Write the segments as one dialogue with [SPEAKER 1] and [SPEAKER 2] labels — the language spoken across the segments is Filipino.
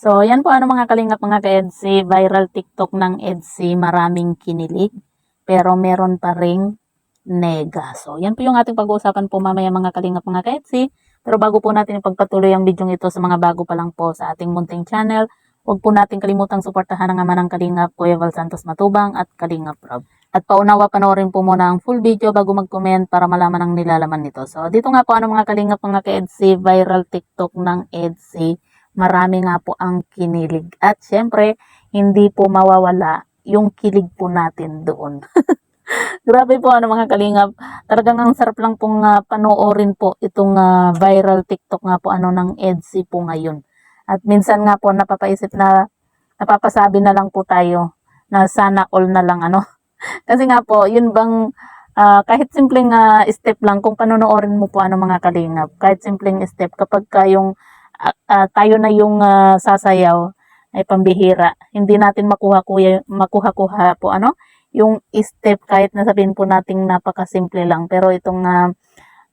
[SPEAKER 1] So, yan po mga kalingap mga ka-EDSI, viral TikTok ng EDSI, maraming kinilig, pero meron pa ring nega. So, yan po yung ating pag-uusapan po mamaya mga kalingap mga ka-EDSI. Pero bago po natin ipagpatuloy ang video ito sa mga bago pa lang po sa ating munting channel, huwag po natin kalimutang suportahan ang ama ng Kalingap, Kuya Val Santos Matubang at Kalingap Rob. At paunawa panoorin po muna ang full video bago mag-comment para malaman ang nilalaman nito. So, dito nga po mga kalingap mga ka-EDSI, viral TikTok ng EDSI. Marami nga po ang kinilig. At syempre, hindi po mawawala yung kilig po natin doon. Grabe po mga kalingap. Talagang ang sarap lang pong panoorin po itong viral TikTok nga po ng EDSI po ngayon. At minsan nga po napapaisip na napapasabi na lang po tayo na sana all na lang Kasi nga po, yun bang kahit simpleng step lang kung panonoorin mo po mga kalingap. Kahit simpleng step kapag yung tayo na yung sasayaw ay pambihira. Hindi natin makuha po yung step kahit na sabihin po nating napakasimple lang. Pero itong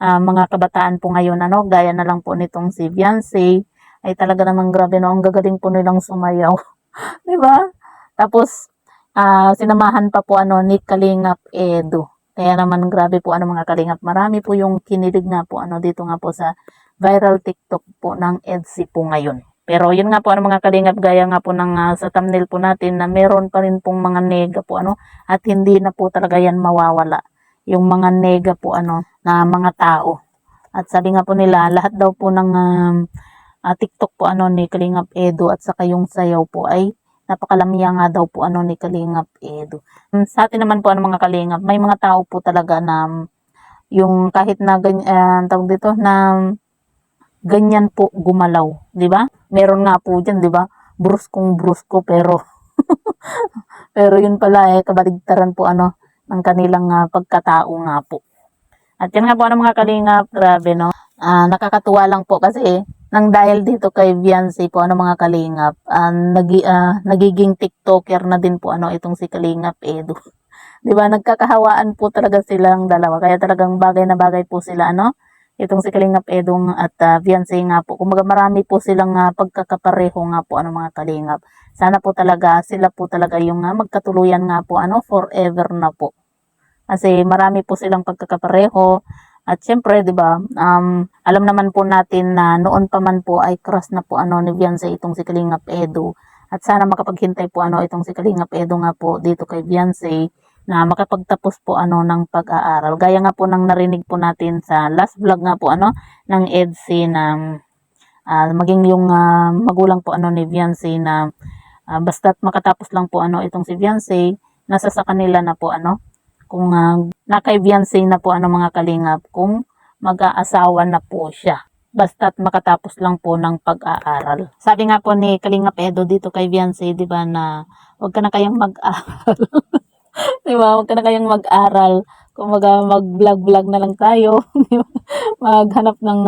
[SPEAKER 1] mga kabataan po ngayon gaya na lang po nitong si Beyonce ay talaga namang grabe ang gagaling po nilang sumayaw. 'Di ba? Tapos sinamahan pa po ni Kalingap Edu. Kaya naman grabe po mga kalingap. Marami po yung kinilig nga po dito nga po sa viral TikTok po ng EDSI po ngayon. Pero yun nga po mga kalingap, gaya nga po ng sa thumbnail po natin na meron pa rin pong mga nega po at hindi na po talaga yan mawawala. Yung mga nega po na mga tao. At sabi nga po nila, lahat daw po ng TikTok po ni Kalingap Edu at saka yung sayaw po ay napakalamiya nga daw po ni Kalingap Edu. Sa atin naman po mga kalingap, may mga tao po talaga na yung kahit na ganyan, tawag dito na ganyan po gumalaw, 'di ba? Meron nga po diyan, 'di ba? Brusko pero pero yun pala kabaligtaran po ng kanilang pagkatao nga po. At yan nga po mga kalingap, grabe nakakatuwa lang po kasi nang dahil dito kay Beyonce po mga kalingap, nagiging TikToker na din po itong si Kalingap Edu. 'Di ba? Nagkakahawaan po talaga silang dalawa. Kaya talagang bagay na bagay po sila itong si Kalingap Edu at Beyonce nga po. Kumbaga marami po silang pagkakapareho nga po mga kalingap. Sana po talaga sila po talaga yung magkatuluyan nga po forever na po. Kasi marami po silang pagkakapareho. At syempre, 'di ba? Alam naman po natin na noon pa man po ay crush na po ni Beyonce itong si Kalingap Edu. At sana makapaghintay po itong si Kalingap Edu nga po dito kay Beyonce na makapagtapos po ng pag-aaral. Gaya nga po ng narinig po natin sa last vlog nga po ng EDSI na maging yung magulang po ni Beyonce na basta't makatapos lang po itong si Beyonce, nasa sa kanila na po kung na kay Beyonce na po mga kalingap kung mag-aasawa na po siya. Basta't makatapos lang po ng pag-aaral. Sabi nga po ni Kalingap Edu dito kay Beyonce, 'di ba, na huwag ka na kayang mag-aral. 'Di ba? Huwag ka na kayang mag-aral. Kumbaga mag-vlog-vlog na lang tayo. Maghanap ng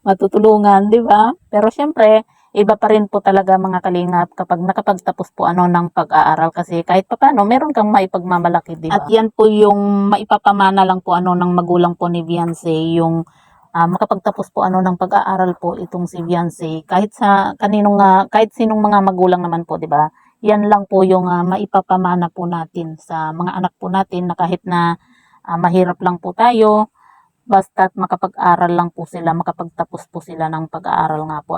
[SPEAKER 1] matutulungan, 'di ba? Pero syempre, iba pa rin po talaga mga kalingap kapag nakapagtapos po ng pag-aaral kasi kahit papaano meron kang maipagmamalaki, 'di ba? At yan po yung maipapamana lang po ng magulang po ni Beyonce, yung makapagtapos po ng pag-aaral po itong si Beyonce kahit sa kahit sinong mga magulang naman po, 'di ba? Yan lang po yung maipapamana po natin sa mga anak po natin na kahit na mahirap lang po tayo, basta't makapag-aral lang po sila, makapagtapos po sila ng pag-aaral nga po